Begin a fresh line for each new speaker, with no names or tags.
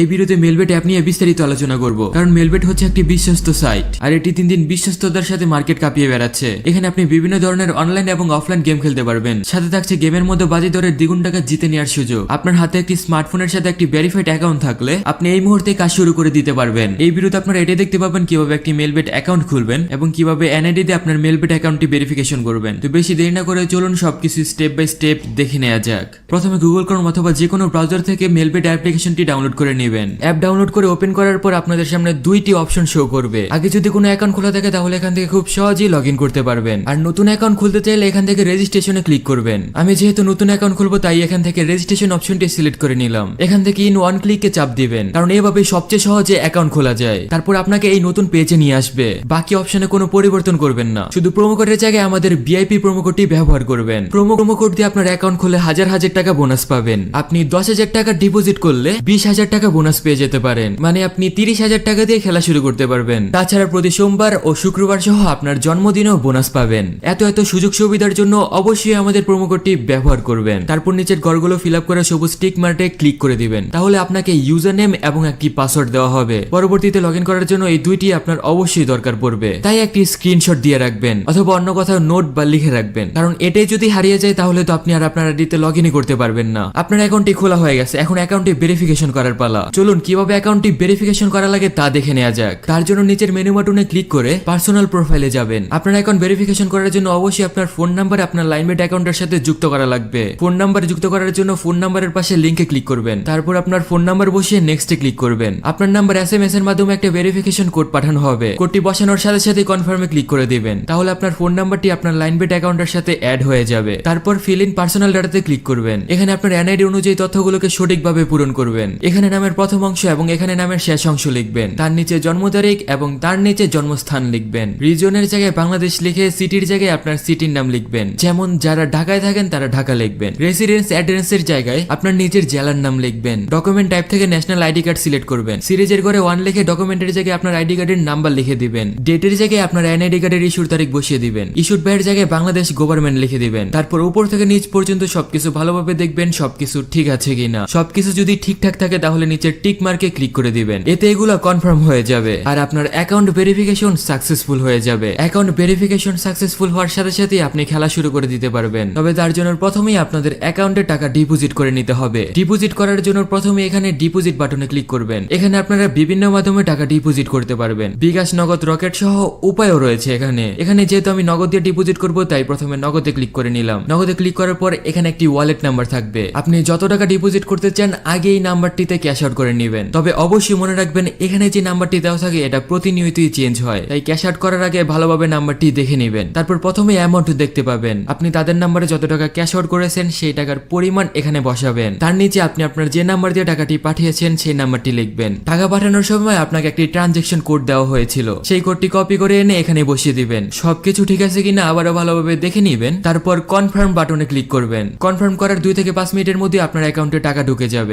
এই ভিডিওতে Melbet app নিয়ে বিস্তারিত আলোচনা করব, কারণ মেলবেট হচ্ছে একটি বিশ্বস্ত সাইট আর এটি দিন দিন বিশ্বস্ততার সাথে মার্কেট কাঁপিয়ে বেড়াচ্ছে। এখানে আপনি বিভিন্ন ধরনের অনলাইন এবং অফলাইন গেম খেলতে পারবেন, সাথে থাকছে গেমের মধ্যে বাজি দরের দ্বিগুণ টাকা জিতে নেওয়ার সুযোগ। আপনার হাতে একটি স্মার্টফোনের সাথে একটি ভেরিফাইড অ্যাকাউন্ট থাকলে আপনি এই মুহূর্তে কাজ শুরু করে দিতে পারবেন। এই ভিডিওতে আপনারা এটাই দেখতে পাবেন কিভাবে একটি মেলবেট অ্যাকাউন্ট খুলবেন এবং কিভাবে এনআইডি দিয়ে আপনার মেলবেট অ্যাকাউন্টটি ভেরিফিকেশন করবেন। তো বেশি দেরি না করে চলুন সবকিছু স্টেপ বাই স্টেপ দেখে নেওয়া যাক। প্রথমে গুগল ক্রোম অথবা যে কোনো ব্রাউজার থেকে মেলবেট অ্যাপ্লিকেশনটি ডাউনলোড করে নেবেন। অ্যাপ ডাউনলোড করে ওপেন করার পর আপনাদের সামনে দুইটি অপশন শো করবে। আগে যদি কোনো অ্যাকাউন্ট খোলা থাকে তাহলে এখান থেকে খুব সহজেই লগইন করতে পারবেন, আর নতুন অ্যাকাউন্ট খুলতে চাইলে এখান থেকে রেজিস্ট্রেশনে ক্লিক করবেন। আমি যেহেতু নতুন অ্যাকাউন্ট খুলবো তাই এখান থেকে রেজিস্ট্রেশন অপশনটি সিলেক্ট করে নিলাম। এখান থেকে ইন ওয়ান ক্লিকে চাপ দিবেন, কারণ এইভাবে সবচেয়ে সহজে অ্যাকাউন্ট খোলা যায়। তারপর আপনাকে এই নতুন পেজে নিয়ে আসবে। বাকি অপশনে কোনো পরিবর্তন করবেন না, শুধু প্রোমো কোডের জায়গায় আমাদের ভিআইপি প্রোমো কোডটি ব্যবহার করবেন। প্রোমো কোড দিয়ে আপনার অ্যাকাউন্ট খুলে হাজার হাজার টাকা বোনাস পাবেন। আপনি 10,000 টাকা ডিপোজিট করলে 20,000 টাকা বোনাস পেয়ে যেতে পারেন, মানে আপনি 30,000 টাকা দিয়ে খেলা শুরু করতে পারবেন। তাছাড়া প্রতি সোমবার ও শুক্রবার সহ আপনার জন্মদিনেও বোনাস পাবেন। এত সুযোগ সুবিধার জন্য অবশ্যই আমাদের প্রোমো কোডটি ব্যবহার করবেন। তারপর নিচের ঘরগুলো ফিল আপ করে সবুজ টিক মার্কে ক্লিক করে দিবেন, তাহলে আপনাকে ইউজার নেম এবং একটি পাসওয়ার্ড দেওয়া হবে। পরবর্তীতে লগইন করার জন্য এই দুইটি আপনার অবশ্যই দরকার পড়বে, তাই একটি স্ক্রিনশট দিয়ে রাখবেন অথবা অন্য কোথাও নোট বা লিখে রাখবেন, কারণ এটাই যদি হারিয়ে যায় তাহলে তো আপনি আর আপনার আইডিতে লগইনই করতে পারবেন না। আপনার অ্যাকাউন্টটি খোলা হয়ে গেছে, এখন অ্যাকাউন্টটি ভেরিফিকেশন করার পালা। চলুন কিভাবে অ্যাকাউন্টটি ভেরিফিকেশন করা লাগে তা দেখে নেওয়া যাক। তার জন্য নিচের মেনু বাটনে ক্লিক করে পার্সোনাল প্রোফাইলে যাবেন। আপনার অ্যাকাউন্ট ভেরিফিকেশন করার জন্য অবশ্যই আপনার ফোন নাম্বার আপনার লাইনমেট অ্যাকাউন্টের সাথে যুক্ত করা লাগবে। ফোন নাম্বার যুক্ত করার জন্য ফোন নাম্বারের পাশে লিংকে ক্লিক করবেন। তারপর আপনার ফোন নাম্বার বসিয়ে নেক্সটে ক্লিক করবেন। আপনার নাম্বার এসএমএস এর মাধ্যমে একটা ভেরিফিকেশন কোড পাঠানো হবে। কোডটি বসানোর সাথে সাথে কনফার্মে ক্লিক করে দিবেন, তাহলে আপনার ফোন নাম্বারটি আপনার লাইনমেট অ্যাকাউন্টের সাথে অ্যাড হয়ে যাবে। তারপর ফিল ইন পার্সোনাল ডাটাতে ক্লিক করবেন। এখানে আপনার এনআইডি অনুযায়ী তথ্যগুলোকে সঠিকভাবে পূরণ করবেন। এখানে নামের প্রথম অংশ এবং এখানে নামের শেষ অংশ লিখবেন। তার নিচে জন্ম তারিখ এবং তার নিচে জন্মস্থান লিখবেন। রিজনের জায়গায় বাংলাদেশ লিখে সিটির জায়গায় আপনার সিটির নাম লিখবেন, যেমন যারা ঢাকায় থাকেন তারা ঢাকা লিখবেন। রেসিডেন্স অ্যাড্রেসের জায়গায় আপনার নিজের জেলার নাম লিখবেন। ডকুমেন্ট টাইপ থেকে ন্যাশনাল আইডি কার্ড সিলেক্ট করবেন। সিরিজের ঘরে 1 লিখে ডকুমেন্টের জায়গায় আপনার আইডি কার্ডের নাম্বার লিখে দিবেন। ডেটের জায়গায় আপনার এনআইডি কার্ডের ইস্যুর তারিখ বসিয়ে দিবেন। ইস্যুড বাইয়ের জায়গায় বাংলাদেশ গভর্নমেন্ট লিখে দিবেন। তারপর উপর থেকে নিচ পর্যন্ত সবকিছু ভালোভাবে দেখবেন সবকিছু ঠিক আছে কিনা। সবকিছু যদি ঠিকঠাক থাকে তাহলে নিচের টিক মার্কে ক্লিক করে দিবেন। এতে এগুলো কনফার্ম হয়ে যাবে আর আপনার অ্যাকাউন্ট ভেরিফিকেশন সাকসেসফুল হয়ে যাবে। অ্যাকাউন্ট ভেরিফিকেশন সাকসেসফুল হওয়ার সাথে সাথে আপনি খেলা শুরু করে দিতে পারবেন। তবে তার জন্য প্রথমেই আপনাদের অ্যাকাউন্টে টাকা ডিপোজিট করে নিতে হবে। ডিপোজিট করার জন্য প্রথমে এখানে ডিপোজিট বাটনে ক্লিক করবেন। এখানে আপনারা বিভিন্ন মাধ্যমে টাকা ডিপোজিট করতে পারবেন। বিকাশ, নগদ, রকেট সহ উপায়ও রয়েছে এখানে যেহেতু আমি নগদ দিয়ে ডিপোজিট করব তাই প্রথমে নগদে ক্লিক করে নিলাম। নগদে ক্লিক করার পর এখানে একটি ওয়ালেট নাম্বার থাকবে। আপনি যত টাকা ডিপোজিট করতে চান আগে এই নাম্বারটিতে ক্যাশ আউট করে নেবেন। তবে অবশ্যই মনে রাখবেন এখানে যে নাম্বারটি দেওয়া থাকে এটা প্রতিনিয়তই চেঞ্জ হয়, তাই ক্যাশ আউট করার আগে ভালোভাবে নাম্বারটি দেখে নেবেন। তারপর প্রথমে অ্যামাউন্ট দেখতে পাবেন। আপনি তাদের নাম্বারে যত টাকা ক্যাশ আউট করেছেন সেই টাকার পরিমাণ এখানে বসাবেন। তার নিচে আপনি আপনার যে নাম্বার দিয়ে টাকাটি পাঠিয়েছেন সেই নাম্বারটি লিখবেন। টাকা পাঠানোর সময় আপনাকে একটি ট্রানজেকশন কোড দেওয়া হয়েছিল, সেই কোডটি কপি করে এনে এখানে বসিয়ে দিবেন। সবকিছু ঠিক আছে কিনা আবারও ভালোভাবে দেখে নেবেন। তারপর কনফার্ম বাটনে ক্লিক করবেন। কনফার্ম করার 2 থেকে 5 মিনিটের মধ্যে আপনার অ্যাকাউন্টে টাকা ঢুকে যাবে।